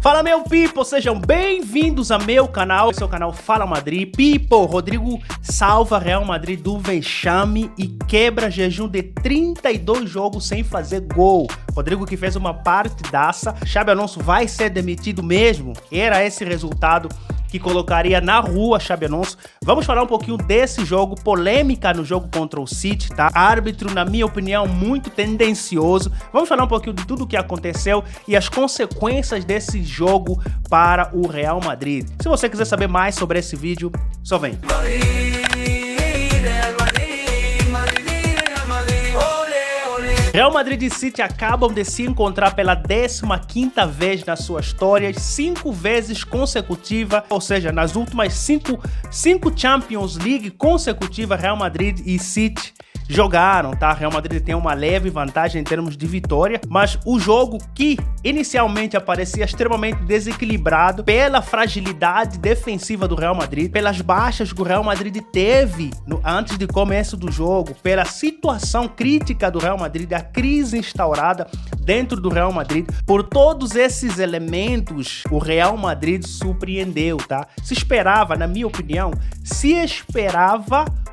Fala meu people, sejam bem-vindos ao meu canal. Esse é o canal Fala Madrid. People, Rodrigo salva Real Madrid do vexame e quebra jejum de 32 jogos sem fazer gol. Rodrigo que fez uma partidaça. Xabi Alonso vai ser demitido mesmo? Era esse resultado que colocaria na rua Xabi Alonso. Vamos falar um pouquinho desse jogo, polêmica no jogo contra o City, tá? Árbitro, na minha opinião, muito tendencioso. Vamos falar um pouquinho de tudo o que aconteceu e as consequências desse jogo para o Real Madrid. Se você quiser saber mais sobre esse vídeo, só vem. Real Madrid e City acabam de se encontrar pela 15ª vez na sua história, 5 vezes consecutiva, ou seja, nas últimas 5 Champions League consecutivas, Real Madrid e City jogaram, tá? Real Madrid tem uma leve vantagem em termos de vitória, mas o jogo que inicialmente parecia extremamente desequilibrado pela fragilidade defensiva do Real Madrid, pelas baixas que o Real Madrid teve antes do começo do jogo, pela situação crítica do Real Madrid, a crise instaurada dentro do Real Madrid, por todos esses elementos, o Real Madrid surpreendeu, tá? Se esperava, na minha opinião,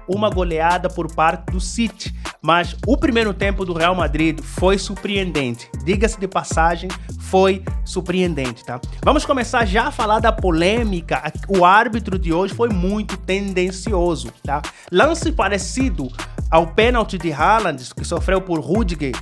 uma goleada por parte do City, mas o primeiro tempo do Real Madrid foi surpreendente, diga-se de passagem, foi surpreendente, tá? Vamos começar já a falar da polêmica. O árbitro de hoje foi muito tendencioso, tá? Lance parecido ao pênalti de Haaland, que sofreu por Rudiger,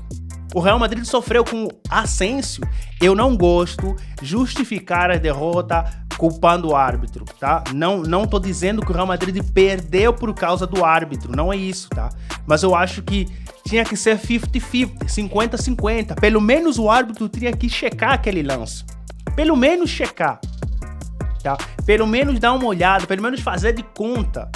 o Real Madrid sofreu com Asensio. Eu não gosto de justificar a derrota culpando o árbitro, tá? Não tô dizendo que o Real Madrid perdeu por causa do árbitro, não é isso, tá? Mas eu acho que tinha que ser 50-50, 50-50. Pelo menos o árbitro tinha que checar aquele lance. Pelo menos checar, tá? Pelo menos dar uma olhada, pelo menos fazer de conta.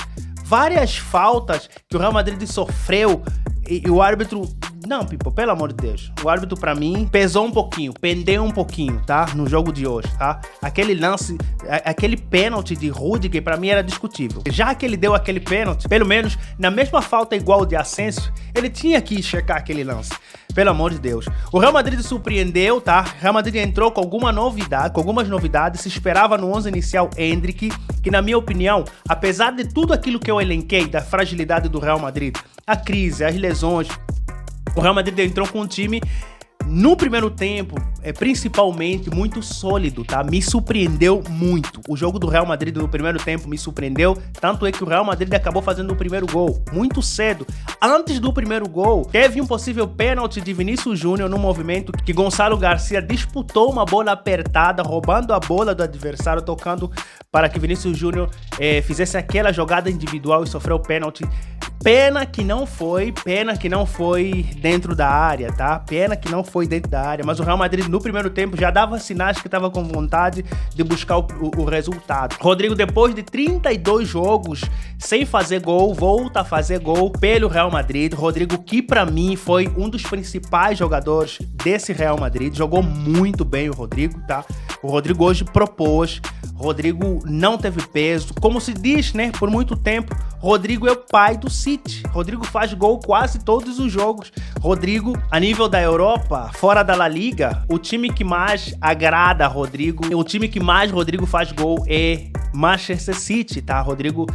Várias faltas que o Real Madrid sofreu e o árbitro... Não, people, pelo amor de Deus. O árbitro, pra mim, pesou um pouquinho, pendeu um pouquinho, tá? No jogo de hoje, tá? Aquele lance, aquele pênalti de Rudiger, pra mim, era discutível. Já que ele deu aquele pênalti, pelo menos, na mesma falta igual de Asensio, ele tinha que checar aquele lance. Pelo amor de Deus. O Real Madrid surpreendeu, tá? O Real Madrid entrou com algumas novidades. Se esperava no 11 inicial Endrick, que na minha opinião, apesar de tudo aquilo que eu elenquei, da fragilidade do Real Madrid, a crise, as lesões, o Real Madrid entrou com um time no primeiro tempo, principalmente, muito sólido, tá? Me surpreendeu muito. O jogo do Real Madrid no primeiro tempo me surpreendeu, tanto é que o Real Madrid acabou fazendo o primeiro gol muito cedo. Antes do primeiro gol, teve um possível pênalti de Vinícius Júnior no movimento que Gonçalo Garcia disputou uma bola apertada, roubando a bola do adversário, tocando para que Vinícius Júnior fizesse aquela jogada individual e sofreu o pênalti. Pena que não foi dentro da área, tá? Pena que não foi dentro da área, mas o Real Madrid no primeiro tempo já dava sinais que estava com vontade de buscar o resultado. Rodrigo, depois de 32 jogos sem fazer gol, volta a fazer gol pelo Real Madrid. Rodrigo, que pra mim foi um dos principais jogadores desse Real Madrid, jogou muito bem o Rodrigo, tá? O Rodrigo hoje propôs, Rodrigo não teve peso, como se diz, né, por muito tempo, Rodrigo é o pai do City. Rodrigo faz gol quase todos os jogos. Rodrigo, a nível da Europa, fora da La Liga, o time que mais agrada a Rodrigo, o time que mais Rodrigo faz gol é Manchester City, tá? Rodrigo,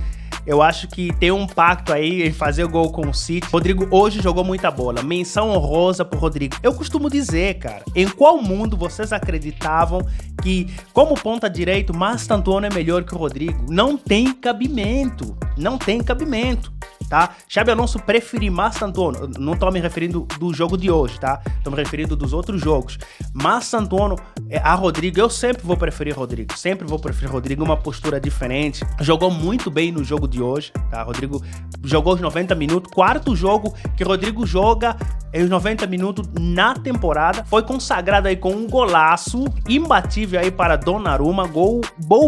eu acho que tem um pacto aí em fazer gol com o City. Rodrigo hoje jogou muita bola. Menção honrosa pro Rodrigo. Eu costumo dizer, cara, em qual mundo vocês acreditavam que, como ponta direito, Mastantuono é melhor que o Rodrigo? Não tem cabimento. Não tem cabimento, tá? Xabi Alonso preferir Mastantuono. Não tô me referindo do jogo de hoje, tá? Tô me referindo dos outros jogos. Mastantuono a Rodrigo, eu sempre vou preferir Rodrigo. Sempre vou preferir Rodrigo, uma postura diferente. Jogou muito bem no jogo de hoje, tá? Rodrigo jogou os 90 minutos. Quarto jogo que Rodrigo joga os 90 minutos na temporada. Foi consagrado aí com um golaço imbatível aí para Donnarumma. Gol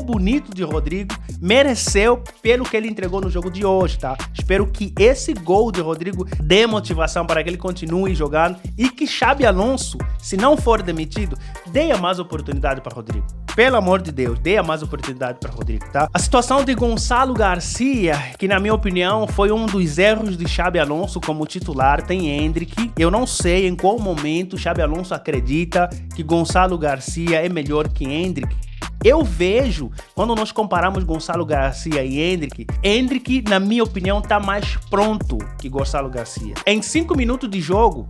bonito de Rodrigo. Mereceu pelo que ele entregou no jogo de hoje, tá? Espero que esse gol de Rodrigo dê motivação para que ele continue jogando e que Xabi Alonso, se não for demitido, dê mais oportunidade para Rodrigo. pelo amor de Deus, dê mais oportunidade para Rodrigo, tá? A situação de Gonçalo Garcia, que na minha opinião foi um dos erros de Xabi Alonso como titular, tem Endrick. Eu não sei em qual momento Xabi Alonso acredita que Gonçalo Garcia é melhor que Endrick. Eu vejo, quando nós comparamos Gonçalo Garcia e Endrick, na minha opinião, tá mais pronto que Gonçalo Garcia. Em 5 minutos de jogo,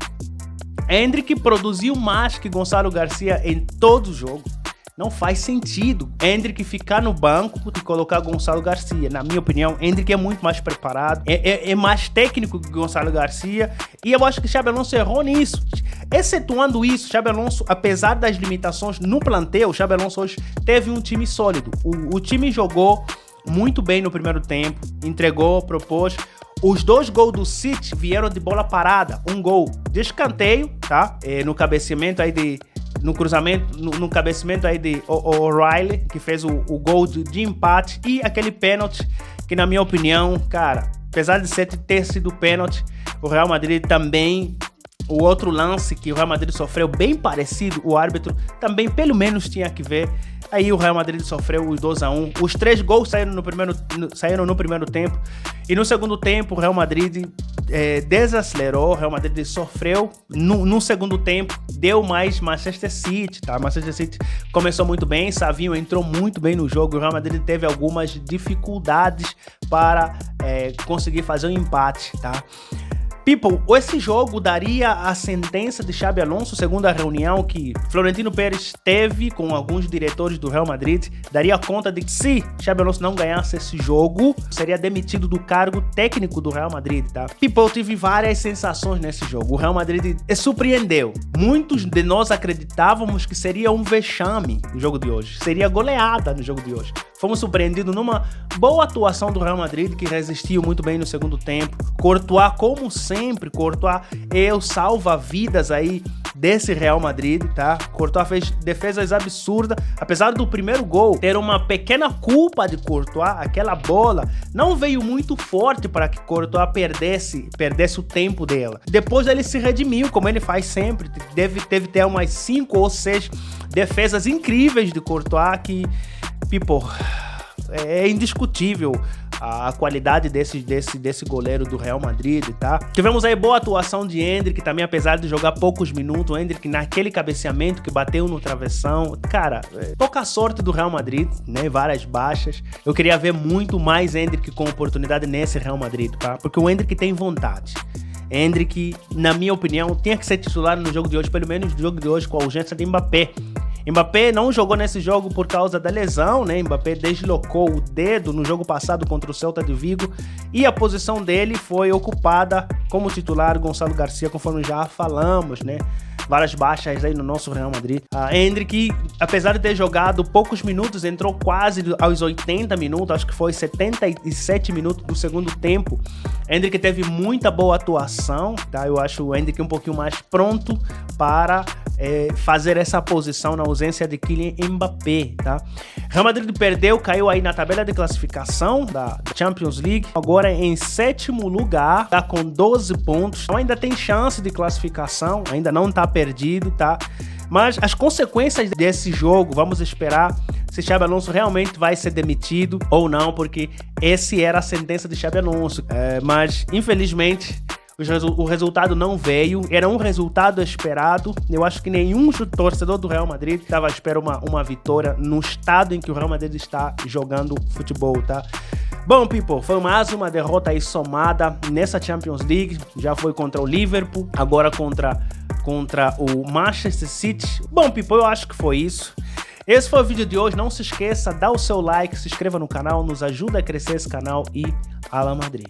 Endrick produziu mais que Gonçalo Garcia em todo o jogo. Não faz sentido Endrick ficar no banco e colocar Gonçalo Garcia. Na minha opinião, Endrick é muito mais preparado, é mais técnico que Gonçalo Garcia, e eu acho que Xabi Alonso errou nisso. Excetuando isso, Xabi Alonso, apesar das limitações no plantel, Xabi Alonso hoje teve um time sólido. O time jogou muito bem no primeiro tempo, entregou, propôs. Os 2 gols do City vieram de bola parada. Um gol de escanteio, tá? No cabeceamento aí no cruzamento, no cabeceamento aí de O'Reilly, que fez o gol de empate, e aquele pênalti que, na minha opinião, cara, apesar de ter sido pênalti, o Real Madrid também, o outro lance que o Real Madrid sofreu bem parecido, o árbitro também pelo menos tinha que ver. Aí o Real Madrid sofreu os 2-1. Os 3 gols saíram no primeiro tempo. E no segundo tempo, o Real Madrid desacelerou. O Real Madrid sofreu. No segundo tempo, deu mais Manchester City, tá? Manchester City começou muito bem. Savinho entrou muito bem no jogo. O Real Madrid teve algumas dificuldades para conseguir fazer um empate, tá? People, esse jogo daria a sentença de Xabi Alonso, segundo a reunião que Florentino Pérez teve com alguns diretores do Real Madrid, daria conta de que se Xabi Alonso não ganhasse esse jogo, seria demitido do cargo técnico do Real Madrid, tá? People, tive várias sensações nesse jogo. O Real Madrid surpreendeu. Muitos de nós acreditávamos que seria um vexame no jogo de hoje, seria goleada no jogo de hoje. Fomos surpreendidos numa boa atuação do Real Madrid, que resistiu muito bem no segundo tempo. Courtois, como sempre, Courtois é o salva-vidas aí desse Real Madrid, tá? Courtois fez defesas absurdas, apesar do primeiro gol ter uma pequena culpa de Courtois, aquela bola não veio muito forte para que Courtois perdesse o tempo dela. Depois ele se redimiu, como ele faz sempre, teve ter umas 5 ou 6 defesas incríveis de Courtois que, people, é indiscutível a qualidade desse goleiro do Real Madrid, tá? Tivemos aí boa atuação de Endrick também, apesar de jogar poucos minutos. O Endrick naquele cabeceamento que bateu no travessão. Cara, pouca sorte do Real Madrid, né? Várias baixas. Eu queria ver muito mais Endrick com oportunidade nesse Real Madrid, tá? Porque o Endrick tem vontade. Endrick, na minha opinião, tinha que ser titular no jogo de hoje, pelo menos no jogo de hoje, com a urgência de Mbappé. Mbappé não jogou nesse jogo por causa da lesão, né? Mbappé deslocou o dedo no jogo passado contra o Celta de Vigo e a posição dele foi ocupada como titular Gonçalo Garcia, conforme já falamos, né? Várias baixas aí no nosso Real Madrid. Endrick, apesar de ter jogado poucos minutos, entrou quase aos 80 minutos, acho que foi 77 minutos do segundo tempo. Endrick teve muita boa atuação, tá? Eu acho o Endrick um pouquinho mais pronto para fazer essa posição na ausência de Kylian Mbappé, tá? Real Madrid perdeu, caiu aí na tabela de classificação da Champions League, agora em 7º lugar, tá com 12 pontos, então ainda tem chance de classificação, ainda não tá perdido, tá? Mas as consequências desse jogo, vamos esperar se Xabi Alonso realmente vai ser demitido ou não, porque esse era a sentença de Xabi Alonso, mas infelizmente o resultado não veio, era um resultado esperado. Eu acho que nenhum torcedor do Real Madrid estava à espera uma vitória no estado em que o Real Madrid está jogando futebol, tá? Bom, people, foi mais uma derrota aí somada nessa Champions League. Já foi contra o Liverpool, agora contra o Manchester City. Bom, people, eu acho que foi isso. Esse foi o vídeo de hoje. Não se esqueça, dá o seu like, se inscreva no canal, nos ajuda a crescer esse canal e Ala Madrid.